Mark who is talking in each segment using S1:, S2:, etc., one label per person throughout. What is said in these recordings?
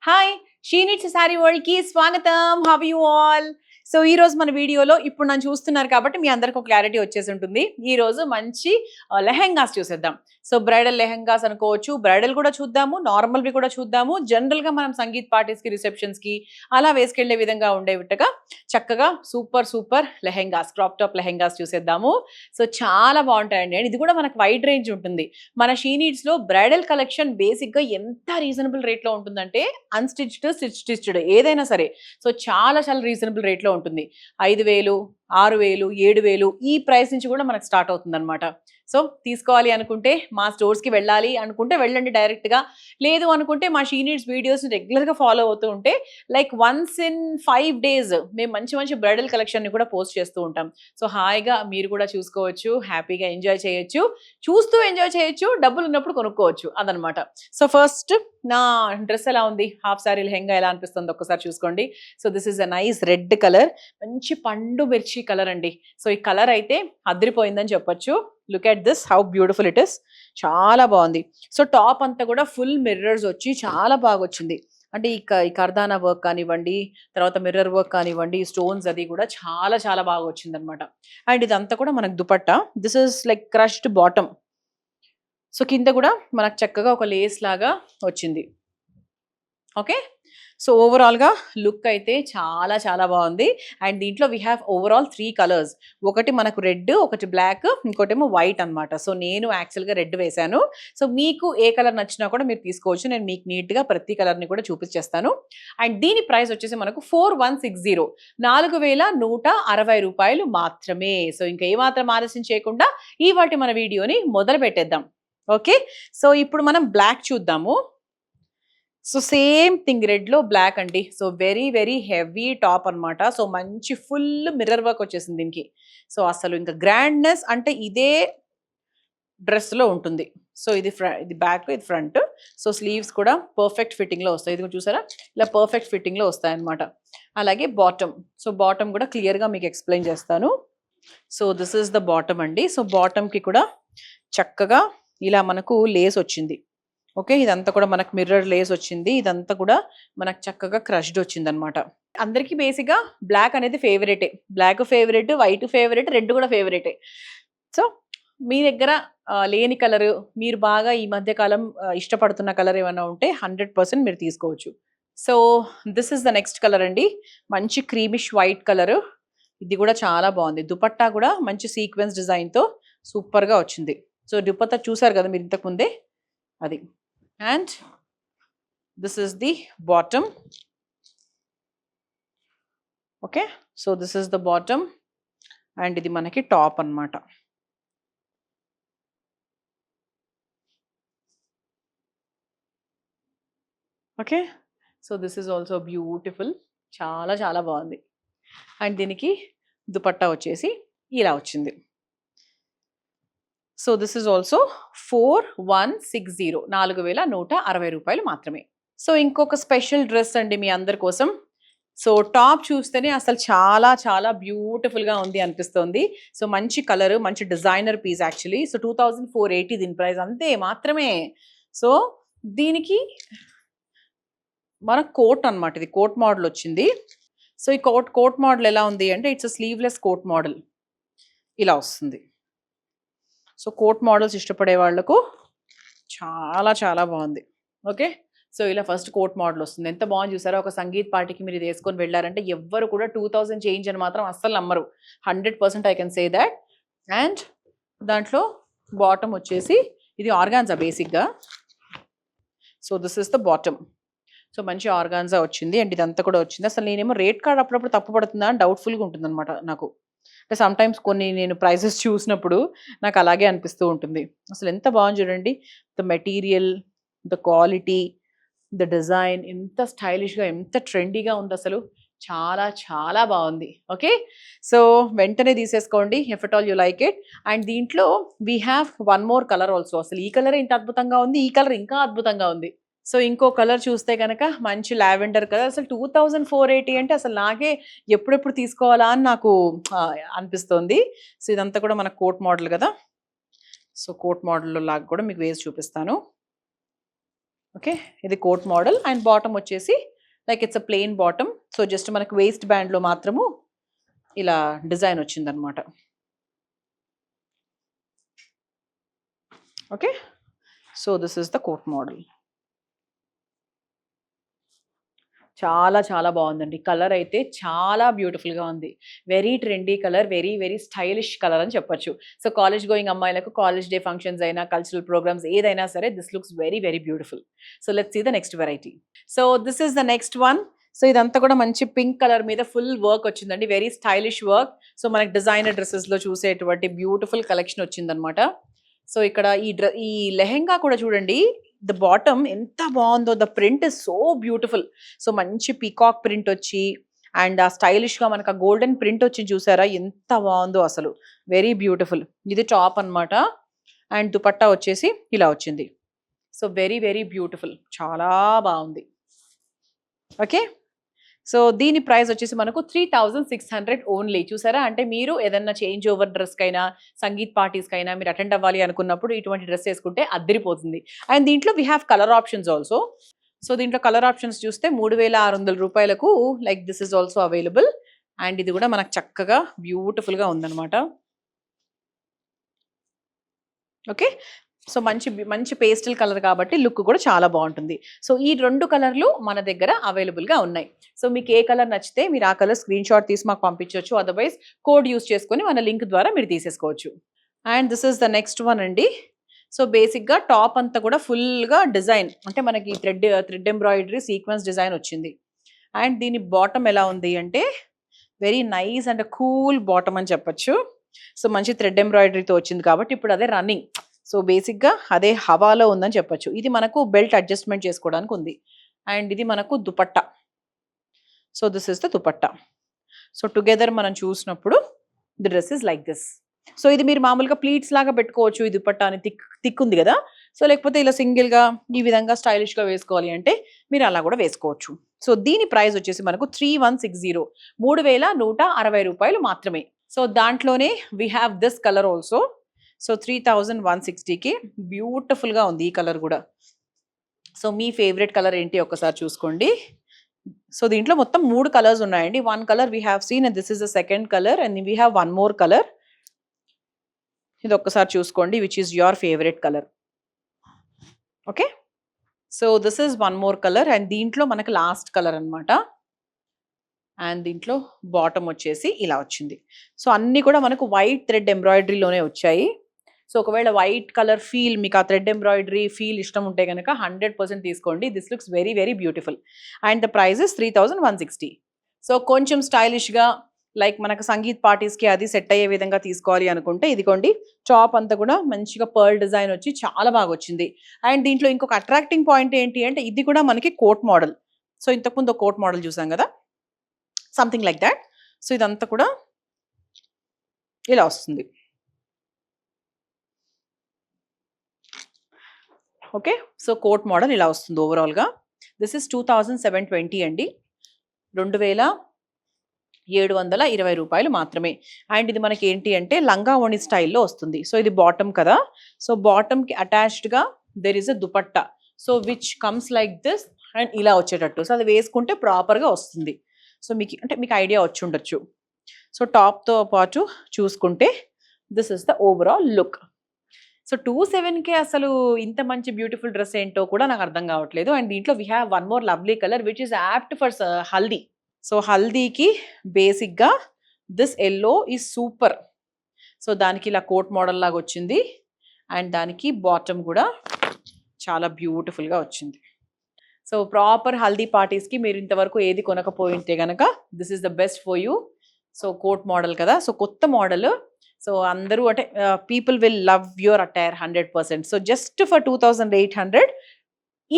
S1: Hi she needs sari world కి స్వాగతం. How you all? So ఈ రోజు మన వీడియోలో ఇప్పుడు నన్ను చూస్తున్నారు కాబట్టి మీ అందరికి ఒక క్లారిటీ వచ్చేసి ఉంటుంది. ఈ రోజు మంచి లెహెంగాస్ చూసేద్దాం. సో బ్రైడల్ లెహెంగాస్ అనుకోవచ్చు, బ్రైడల్ కూడా చూద్దాము, నార్మల్ వి కూడా చూద్దాము. జనరల్ గా మనం సంగీత్ పార్టీస్ కి, రిసెప్షన్స్ కి అలా వేసుకెళ్లే విధంగా ఉండేవిట్టుగా చక్కగా super super lehengas, crop top lehengas చూసేద్దాము. సో చాలా బాగుంటాయండి. అండ్ ఇది కూడా మనకు వైడ్ రేంజ్ ఉంటుంది. మన షీ నీడ్స్ లో బ్రైడల్ కలెక్షన్ బేసిక్ గా ఎంత రీజనబుల్ రేట్ లో ఉంటుందంటే అన్స్టిచ్డ్, స్టిచ్డ్ ఏదైనా సరే సో చాలా చాలా రీజనబుల్ రేట్ లో ఉంటుంది. 5,000, 6,000, 7,000 ఈ ప్రైస్ నుంచి కూడా మనకు స్టార్ట్ అవుతుంది అనమాట. సో తీసుకోవాలి అనుకుంటే మా స్టోర్స్ కి వెళ్ళాలి అనుకుంటే వెళ్ళండి డైరెక్ట్ గా. లేదు అనుకుంటే మా షీ నీడ్స్ వీడియోస్ రెగ్యులర్ గా ఫాలో అవుతూ ఉంటే లైక్ వన్స్ ఇన్ 5 days మేము మంచి మంచి బ్రైడల్ కలెక్షన్ ని కూడా పోస్ట్ చేస్తూ ఉంటాం. సో హాయిగా మీరు కూడా చూసుకోవచ్చు, హ్యాపీగా ఎంజాయ్ చేయొచ్చు, చూస్తూ ఎంజాయ్ చేయొచ్చు, డబ్బులు ఉన్నప్పుడు కొనుక్కోవచ్చు అదనమాట. సో ఫస్ట్ నా డ్రెస్ ఎలా ఉంది, హాఫ్ సారీ లెహెంగా ఎలా అనిపిస్తుంది ఒక్కసారి చూసుకోండి. So this is a nice red colour, మంచి పండు మిర్చి కలర్ అండి. సో ఈ కలర్ అయితే అదిరిపోయిందని చెప్పొచ్చు. Look at this, how beautiful it is. చాలా బాగుంది. సో టాప్ అంతా కూడా ఫుల్ మిర్రర్స్ వచ్చి చాలా బాగా వచ్చింది. అంటే ఈ కర్దానా వర్క్ కానివ్వండి, తర్వాత మిర్రర్ వర్క్ కానివ్వండి, స్టోన్స్ అది కూడా చాలా చాలా బాగా వచ్చింది అనమాట. అండ్ ఇదంతా కూడా మనకు dupatta. This is like crushed bottom. So కింద కూడా మనకు చక్కగా ఒక లేస్ లాగా వచ్చింది. ఓకే, సో ఓవరాల్గా లుక్ అయితే చాలా చాలా బాగుంది. అండ్ దీంట్లో వీ హ్యావ్ ఓవరాల్ 3 కలర్స్. ఒకటి మనకు రెడ్, ఒకటి బ్లాక్, ఇంకోటేమో వైట్ అనమాట. సో నేను యాక్చువల్గా రెడ్ వేశాను. సో మీకు ఏ కలర్ నచ్చినా కూడా మీరు తీసుకోవచ్చు. నేను మీకు నీట్గా ప్రతి కలర్ని కూడా చూపించేస్తాను. అండ్ దీని ప్రైస్ వచ్చేసి మనకు 4160, 4,160 రూపాయలు మాత్రమే. సో ఇంకా ఏమాత్రం ఆలస్యం చేయకుండా ఈ వాటి మన వీడియోని మొదలు పెట్టేద్దాం. ఓకే, సో ఇప్పుడు మనం బ్లాక్ చూద్దాము. సో సేమ్ థింగ్, రెడ్ లో బ్లాక్ అండి. So very very heavy top అనమాట. సో మంచి ఫుల్ మిర్రర్ వర్క్ వచ్చేసింది దీనికి. సో అసలు ఇంకా గ్రాండ్నెస్ అంటే ఇదే డ్రెస్ లో ఉంటుంది. సో ఇది బ్యాక్, ఇది ఫ్రంట్. సో స్లీవ్స్ కూడా పర్ఫెక్ట్ ఫిట్టింగ్ లో వస్తాయి. ఇది చూసారా, ఇలా పర్ఫెక్ట్ ఫిట్టింగ్ లో వస్తాయి అనమాట. అలాగే బాటమ్. సో బాటమ్ కూడా క్లియర్ గా మీకు ఎక్స్ప్లెయిన్ చేస్తాను. So this is the bottom అండి. సో బాటమ్ కి కూడా చక్కగా ఇలా మనకు లేస్ వచ్చింది. ఓకే, ఇదంతా కూడా మనకు మిర్రర్ లేస్ వచ్చింది. ఇదంతా కూడా మనకు చక్కగా క్రష్డ్ వచ్చింది అనమాట. అందరికీ బేసిక్గా బ్లాక్ అనేది ఫేవరెటే. Black favourite, white favourite, red కూడా ఫేవరెటే. సో మీ దగ్గర లేని కలర్, మీరు బాగా ఈ మధ్య కాలం ఇష్టపడుతున్న కలర్ ఏమైనా ఉంటే 100% మీరు తీసుకోవచ్చు. So this is the next colour అండి. మంచి క్రీమిష్ వైట్ కలర్. ఇది కూడా చాలా బాగుంది. దుపట్టా కూడా మంచి సీక్వెన్స్ డిజైన్తో సూపర్గా వచ్చింది. సో దుపట్టా చూసారు కదా మీరు ఇంతకు ముందే, అది. And this is the bottom. Okay, so this is the bottom and ఇది మనకి టాప్ అన్నమాట. Okay, so this is also beautiful. చాలా చాలా బాగుంది. అండ్ దీనికి దుపట్టా వచ్చేసి ఇలా వచ్చింది. సో దిస్ ఇస్ ఆల్సో 4160, 4,160 రూపాయలు మాత్రమే. సో ఇంకొక స్పెషల్ డ్రెస్ అండి మీ అందరి కోసం. సో టాప్ చూస్తేనే అసలు చాలా చాలా బ్యూటిఫుల్గా ఉంది అనిపిస్తుంది. సో మంచి కలర్, మంచి డిజైనర్ పీస్ యాక్చువల్లీ. సో 2,480 దీని ప్రైస్ అంతే మాత్రమే. సో దీనికి మన కోట్ అనమాట, ఇది కోట్ మోడల్ వచ్చింది. సో ఈ కోట్ మోడల్ ఎలా ఉంది అంటే ఇట్స్ స్లీవ్లెస్ కోట్ మోడల్ ఇలా వస్తుంది. సో కోట్ మోడల్స్ ఇష్టపడే వాళ్ళకు చాలా చాలా బాగుంది. ఓకే, సో ఇలా ఫస్ట్ కోట్ మోడల్ వస్తుంది. ఎంత బాగుంది చూసారా. ఒక సంగీత్ పార్టీకి మీరు ఇది వేసుకొని వెళ్ళారంటే ఎవ్వరు కూడా 2,000 చేంజ్ అని మాత్రం అస్సలు నమ్మరు. 100% I can say that. And దాంట్లో బాటమ్ వచ్చేసి ఇది ఆర్గాన్జా బేసిక్గా. So this is the bottom. So మంచి ఆర్గాన్జా వచ్చింది. అండ్ ఇదంతా కూడా వచ్చింది. అసలు నేనేమో రేట్ కార్డ్ అప్పుడప్పుడు తప్పు పడుతుందా అని డౌట్ఫుల్గా ఉంటుంది అనమాట నాకు. అంటే సమ్ టైమ్స్ కొన్ని నేను ప్రైసెస్ చూసినప్పుడు నాకు అలాగే అనిపిస్తూ ఉంటుంది. అసలు ఎంత బాగుంది చూడండి. The material, the quality, the design ఎంత స్టైలిష్గా, ఎంత ట్రెండీగా ఉంది అసలు. చాలా చాలా బాగుంది. ఓకే, సో వెంటనే తీసేసుకోండి if at all you like it. And దీంట్లో we have one more colour also. అసలు ఈ కలర్ ఇంత అద్భుతంగా ఉంది, ఈ కలర్ ఇంకా అద్భుతంగా ఉంది. సో ఇంకో కలర్ చూస్తే కనుక మంచి లావెండర్ కలర్. అసలు 2,480 అంటే అసలు నాకే ఎప్పుడెప్పుడు తీసుకోవాలా అని నాకు అనిపిస్తుంది. సో ఇదంతా కూడా మన కోట్ మోడల్ కదా. సో కోట్ మోడల్లో లాగా కూడా మీకు వేసి చూపిస్తాను. ఓకే, ఇది కోట్ మోడల్. అండ్ బాటమ్ వచ్చేసి like it's a plain bottom. So just మనకు వేస్ట్ బ్యాండ్లో మాత్రము ఇలా డిజైన్ వచ్చిందనమాట. Okay, so this is the coat model. చాలా చాలా బాగుందండి. కలర్ అయితే చాలా బ్యూటిఫుల్గా ఉంది. Very trendy colour, very very stylish colour అని చెప్పొచ్చు. సో కాలేజ్ గోయింగ్ అమ్మాయిలకు కాలేజ్ డే ఫంక్షన్స్ అయినా, కల్చరల్ ప్రోగ్రామ్స్ ఏదైనా సరే, this looks very very beautiful. So let's see the next variety. So this is the next one. So ఇదంతా కూడా మంచి pink colour మీద ఫుల్ వర్క్ వచ్చిందండి, వెరీ స్టైలిష్ వర్క్. సో మనకి designer డ్రెస్సెస్లో చూసేటువంటి బ్యూటిఫుల్ కలెక్షన్ వచ్చిందనమాట. సో ఇక్కడ ఈ లెహెంగా కూడా చూడండి, ద బాటమ్ ఎంత బాగుందో, the print is so beautiful. So మంచి పీకాక్ ప్రింట్ వచ్చి అండ్ ఆ స్టైలిష్గా మనకు ఆ గోల్డెన్ ప్రింట్ వచ్చి చూసారా ఎంత బాగుందో అసలు, వెరీ బ్యూటిఫుల్. ఇది టాప్ అనమాట. అండ్ దుపట్టా వచ్చేసి ఇలా వచ్చింది. సో వెరీ వెరీ బ్యూటిఫుల్, చాలా బాగుంది. ఓకే, సో దీని ప్రైస్ వచ్చేసి మనకు 3600 ఓన్లీ. చూసారా, అంటే మీరు ఏదన్నా చేంజ్ ఓవర్ డ్రెస్కైనా, సంగీత్ పార్టీస్కైనా మీరు అటెండ్ అవ్వాలి అనుకున్నప్పుడు ఇటువంటి డ్రెస్ వేసుకుంటే అద్దరిపోతుంది. అండ్ దీంట్లో we have colour options also. So దీంట్లో కలర్ ఆప్షన్స్ చూస్తే 3600 రూపాయలకు like this is also available. And ఇది కూడా మనకు చక్కగా బ్యూటిఫుల్గా ఉందన్నమాట. ఓకే, సో మంచి మంచి పేస్టల్ కలర్ కాబట్టి లుక్ కూడా చాలా బాగుంటుంది. సో ఈ 2 కలర్లు మన దగ్గర అవైలబుల్గా ఉన్నాయి. సో మీకు ఏ కలర్ నచ్చితే మీరు ఆ కలర్ స్క్రీన్ షాట్ తీసి మాకు పంపించవచ్చు. అదర్వైజ్ కోడ్ యూస్ చేసుకొని మన లింక్ ద్వారా మీరు తీసేసుకోవచ్చు. And this is the next one అండి. సో బేసిక్గా టాప్ అంతా కూడా ఫుల్గా డిజైన్, అంటే మనకి థ్రెడ్ ఎంబ్రాయిడరీ సీక్వెన్స్ డిజైన్ వచ్చింది. అండ్ దీని బాటమ్ ఎలా ఉంది అంటే very nice and cool bottom అని చెప్పచ్చు. సో మంచి థ్రెడ్ ఎంబ్రాయిడరీతో వచ్చింది కాబట్టి ఇప్పుడు అదే రన్నింగ్. సో బేసిక్గా అదే హవాలో ఉందని చెప్పొచ్చు. ఇది మనకు బెల్ట్ అడ్జస్ట్మెంట్ చేసుకోవడానికి ఉంది. అండ్ ఇది మనకు dupatta. So this is the dupatta. So together మనం చూసినప్పుడు the dress is like this. So ఇది మీరు మామూలుగా ప్లీట్స్ లాగా పెట్టుకోవచ్చు. ఈ దుపట్టా అని థిక్ ఉంది కదా, సో లేకపోతే ఇలా సింగిల్గా ఈ విధంగా స్టైలిష్గా వేసుకోవాలి అంటే మీరు అలా కూడా వేసుకోవచ్చు. సో దీని ప్రైస్ వచ్చేసి మనకు 3160, 3160 రూపాయలు మాత్రమే. సో దాంట్లోనే we have this colour also. So 3160కి బ్యూటిఫుల్గా ఉంది ఈ కలర్ కూడా. సో మీ ఫేవరెట్ కలర్ ఏంటి ఒక్కసారి చూసుకోండి. సో దీంట్లో మొత్తం 3 కలర్స్ ఉన్నాయండి. 1 colour we have scene and this is the second colour and we have 1 more colour. ఇది ఒక్కసారి చూసుకోండి which is your favourite colour. Okay, so this is 1 more colour and దీంట్లో మనకు లాస్ట్ కలర్ అనమాట. And దీంట్లో bottom వచ్చేసి ఇలా వచ్చింది. సో అన్నీ కూడా మనకు వైట్ థ్రెడ్ ఎంబ్రాయిడరీలోనే వచ్చాయి. సో ఒకవేళ వైట్ కలర్ ఫీల్, మీకు ఆ థ్రెడ్ ఎంబ్రాయిడరీ ఫీల్ ఇష్టం ఉంటే కనుక 100% తీసుకోండి. This looks very very beautiful. And the price is 3160. So కొంచెం స్టైలిష్గా లైక్ మనకు సంగీత్ పార్టీస్కి అది సెట్ అయ్యే విధంగా తీసుకోవాలి అనుకుంటే ఇదిగోండి, టాప్ అంతా కూడా మంచిగా పర్ల్ డిజైన్ వచ్చి చాలా బాగా వచ్చింది. అండ్ దీంట్లో ఇంకొక అట్రాక్టింగ్ పాయింట్ ఏంటి అంటే ఇది కూడా మనకి కోట్ మోడల్. సో ఇంతకుముందు ఒక కోట్ మోడల్ చూసాం కదా, సంథింగ్ లైక్ దాట్. సో ఇదంతా కూడా ఇలా వస్తుంది. ఓకే, సో కోట్ మోడల్ ఇలా వస్తుంది ఓవరాల్గా. దిస్ ఇస్ 2720 అండి, 2720 రూపాయలు మాత్రమే. అండ్ ఇది మనకి ఏంటి అంటే లంగా ఓణి స్టైల్లో వస్తుంది. సో ఇది బాటమ్ కదా, సో బాటమ్కి అటాచ్డ్గా there is a dupatta. So which comes like this and ఇలా వచ్చేటట్టు. సో అది వేసుకుంటే ప్రాపర్గా వస్తుంది. సో మీకు ఐడియా వచ్చి ఉండొచ్చు. సో టాప్తో పాటు చూసుకుంటే this is the overall look. So 27కే అసలు ఇంత మంచి బ్యూటిఫుల్ డ్రెస్ ఏంటో కూడా నాకు అర్థం కావట్లేదు. అండ్ దీంట్లో we have 1 more lovely colour which is apt for haldi. So హల్దీకి బేసిక్గా this yellow is super. So దానికి ఇలా కోట్ మోడల్ లాగా వచ్చింది అండ్ దానికి బాటమ్ కూడా చాలా బ్యూటిఫుల్గా వచ్చింది. సో ప్రాపర్ హల్దీ పార్టీస్కి మీరు ఇంతవరకు ఏది కొనకపోయింటే కనుక this is the best for you. So coat model కదా, సో కొత్త మోడల్. సో అందరూ అంటే people will love your attire 100%. So just for 2800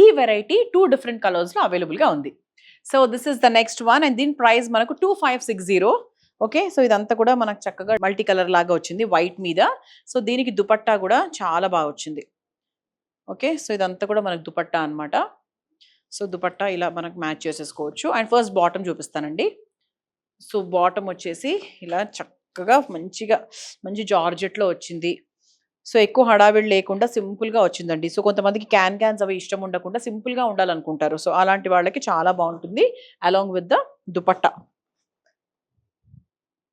S1: ఈ వెరైటీ 2 డిఫరెంట్ కలర్స్లో అవైలబుల్గా ఉంది. So this is the next one and దీని ప్రైస్ మనకు 2560. ఓకే, సో ఇదంతా కూడా మనకు చక్కగా మల్టీ కలర్ లాగా వచ్చింది వైట్ మీద. సో దీనికి దుపట్టా కూడా చాలా బాగా వచ్చింది. ఓకే, సో ఇదంతా కూడా మనకు దుపట్టా అనమాట. సో దుపట్టా ఇలా మనకు మ్యాచ్ చేసేసుకోవచ్చు. అండ్ ఫస్ట్ బాటమ్ చూపిస్తానండి. సో బాటమ్ వచ్చేసి ఇలా చక్కగా మంచి జార్జెట్లో వచ్చింది. సో ఎక్కువ హడావిడి లేకుండా సింపుల్‌గా వచ్చిందండి. సో కొంతమందికి క్యాన్స్ అవి ఇష్టం ఉండకుండా సింపుల్‌గా ఉండాలనుకుంటారు. సో అలాంటి వాళ్ళకి చాలా బావుంటుంది. Along with the dupatta.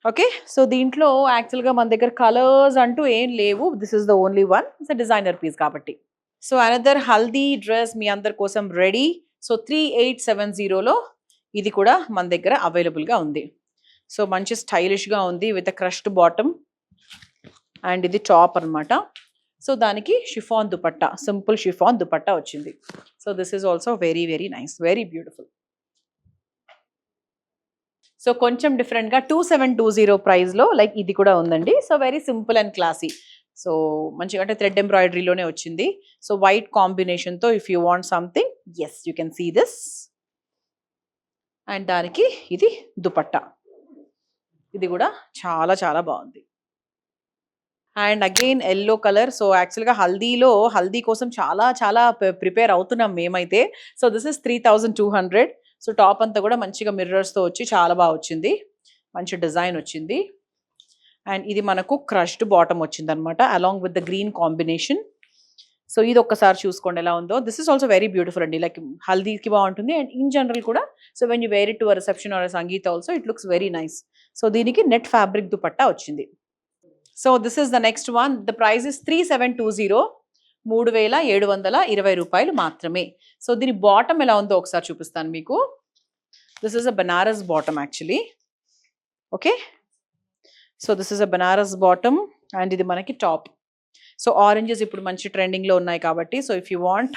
S1: Okay. So దీంట్లో యాక్చువల్‌గా మన దగ్గర కలర్స్ అంటూ ఏం లేవు. This is the only one. It's a designer piece కాబట్టి. సో అనదర్ హల్దీ డ్రెస్ మీ అందరి కోసం రెడీ. సో 3870లో ఇది కూడా మన దగ్గర అవైలబుల్‌గా ఉంది. సో మంచి స్టైలిష్‌గా ఉంది with a crushed bottom and ఇది టాప్ అన్నమాట. సో దానికి chiffon dupatta, simple chiffon dupatta వచ్చింది. So this is also very very nice, very beautiful. So కొంచెం డిఫరెంట్‌గా 2720 ప్రైస్‌లో లైక్ ఇది కూడా ఉందండి. So very simple and classy. So మంచిగా అంటే థ్రెడ్ ఎంబ్రాయిడరీలోనే వచ్చింది. సో వైట్ కాంబినేషన్‌తో if you want something yes you can see this. And దానికి ఇది దుపట్టా. ఇది కూడా చాలా చాలా బాగుంది. And again yellow colour. So యాక్చువల్‌గా హల్దీ కోసం చాలా చాలా ప్రిపేర్ అవుతున్నాం మేమైతే. So this is 3200. So top అంతా కూడా మంచిగా మిర్రర్స్‌తో వచ్చి చాలా బాగా వచ్చింది. మంచి డిజైన్ వచ్చింది. అండ్ ఇది మనకు క్రష్డ్ బాటమ్ వచ్చిందనమాట along with the green combination. So ఇది ఒక్కసారి చూసుకోండి ఎలా ఉందో. This is also very beautiful అండి. లైక్ హల్దీకి బాగుంటుంది అండ్ ఇన్ జనరల్ కూడా. So when you wear it to a reception or sangeet also it looks very nice. So దీనికి నెట్ ఫ్యాబ్రిక్ దుపట్టా వచ్చింది. So this is the next one. The price is 3720. 3720 రూపాయలు మాత్రమే. So దీని bottom ఎలా ఉందో ఒకసారి చూపిస్తాను మీకు. This is a Banaras bottom actually. Okay. So this is a Banaras bottom and ఇది మనకి టాప్. సో ఆరెంజెస్ ఇప్పుడు మంచి ట్రెండింగ్లో ఉన్నాయి కాబట్టి so if you want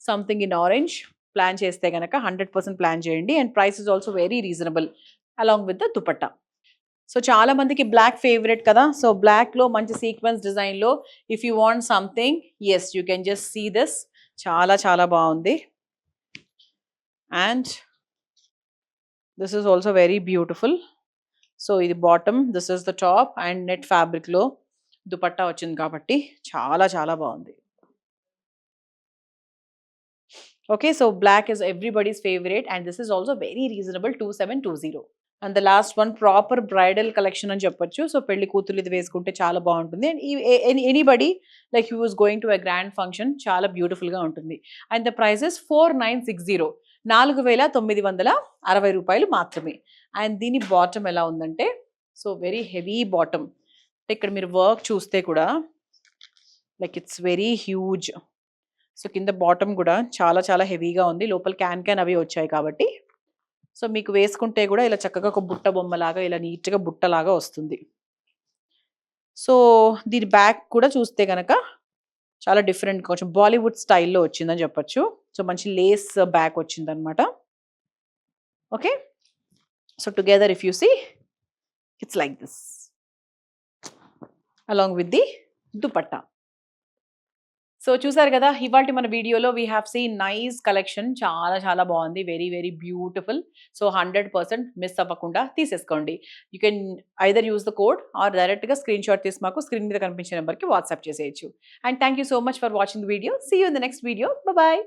S1: something in orange plan చేస్తే కనుక 100% ప్లాన్ చేయండి. And price is also very reasonable along with the dupatta. So చాలా మందికి బ్లాక్ ఫేవరెట్ కదా. సో బ్లాక్లో మంచి సీక్వెన్స్ డిజైన్లో if you want something yes you can just see this. చాలా చాలా బాగుంది. And this is also very beautiful. So ఇది bottom, this is the top and net ఫ్యాబ్రిక్లో దుపట్టా వచ్చింది కాబట్టి చాలా చాలా బాగుంది. Okay. So black is everybody's favourite and this is also very reasonable 2720. And the last one proper bridal collection అని చెప్పొచ్చు. So పెళ్లి కూతురు ఇది వేసుకుంటే చాలా బాగుంటుంది. And anybody like who is going to a grand function చాలా బ్యూటిఫుల్గా ఉంటుంది. And the prices 4960. 4960 రూపాయలు మాత్రమే. అండ్ దీని బాటమ్ ఎలా ఉందంటే సో వెరీ హెవీ బాటమ్. ఇక్కడ మీరు వర్క్ చూస్తే కూడా like it's very huge. So కింద బాటమ్ కూడా చాలా చాలా హెవీగా ఉంది. లోపల క్యాన్ అవి వచ్చాయి కాబట్టి సో మీకు వేసుకుంటే కూడా ఇలా చక్కగా ఒక బుట్ట బొమ్మలాగా ఇలా నీట్గా బుట్టలాగా వస్తుంది. సో దీని బ్యాక్ కూడా చూస్తే కనుక చాలా డిఫరెంట్, కొంచెం బాలీవుడ్ స్టైల్లో వచ్చిందని చెప్పొచ్చు. సో మంచి లేస్ బ్యాక్ వచ్చిందనమాట. Okay. So together if you see it's like this along with the dupatta. So చూసారు కదా ఇవాల్టి మన వీడియోలో we have seen nice collection. చాలా చాలా బాగుంది, very very beautiful. So 100% miss అవ్వకుండా తీసేసుకోండి. You can either use the code or డైరెక్ట్గా స్క్రీన్ షాట్ తీసి మాకు స్క్రీన్ మీద కనిపించే నెంబర్కి వాట్సాప్ చేసేయచ్చు. And thank you so much for watching the video. See you in the next video. Bye.